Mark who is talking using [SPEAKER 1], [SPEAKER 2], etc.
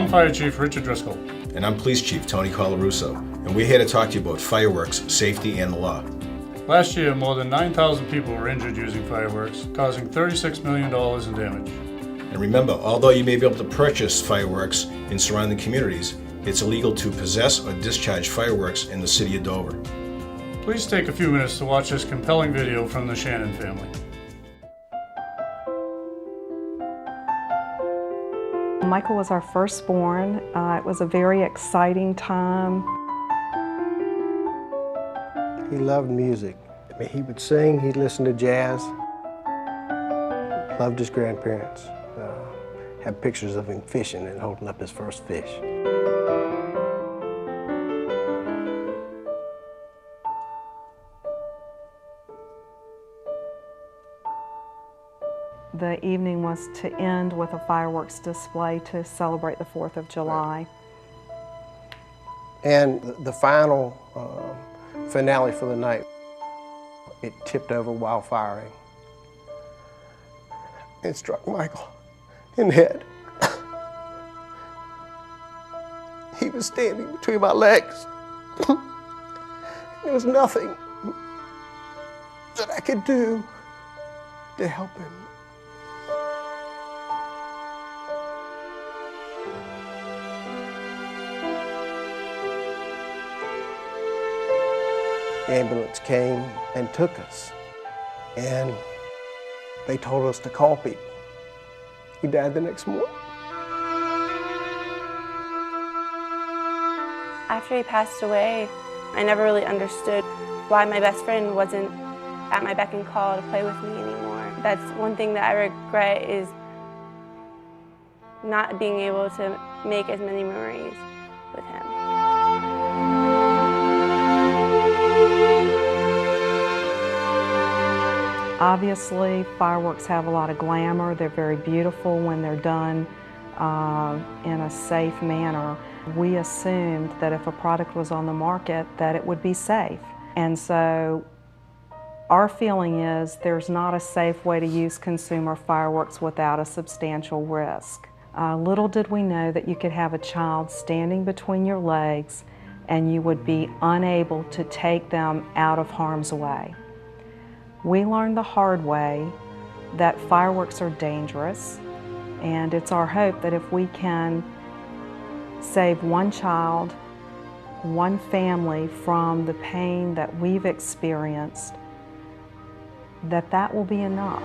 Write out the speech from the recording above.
[SPEAKER 1] I'm Fire Chief Richard Driscoll.
[SPEAKER 2] And I'm Police Chief Tony Colarusso, and we're here to talk to you about fireworks, safety, and the law.
[SPEAKER 1] Last year, more than 9,000 people were injured using fireworks, causing $36 million in damage.
[SPEAKER 2] And remember, although you may be able to purchase fireworks in surrounding communities, it's illegal to possess or discharge fireworks in the city of Dover.
[SPEAKER 1] Please take a few minutes to watch this compelling video from the Shannon family.
[SPEAKER 3] Michael was our firstborn. It was a very exciting time.
[SPEAKER 4] He loved music. I mean, he would sing, he'd listen to jazz. Loved his grandparents. Had pictures of him fishing and holding up his first fish.
[SPEAKER 3] The evening was to end with a fireworks display to celebrate the 4th of July.
[SPEAKER 4] And the final finale for the night, it tipped over while firing. It struck Michael in the head. He was standing between my legs. There was nothing that I could do to help him. The ambulance came and took us, and they told us to call people. He died the next morning.
[SPEAKER 5] After he passed away, I never really understood why my best friend wasn't at my beck and call to play with me anymore. That's one thing that I regret, is not being able to make as many memories with him.
[SPEAKER 3] Obviously, fireworks have a lot of glamour. They're very beautiful when they're done in a safe manner. We assumed that if a product was on the market, that it would be safe. And so our feeling is there's not a safe way to use consumer fireworks without a substantial risk. Little did we know that you could have a child standing between your legs and you would be unable to take them out of harm's way. We learned the hard way that fireworks are dangerous, and it's our hope that if we can save one child, one family from the pain that we've experienced, that will be enough.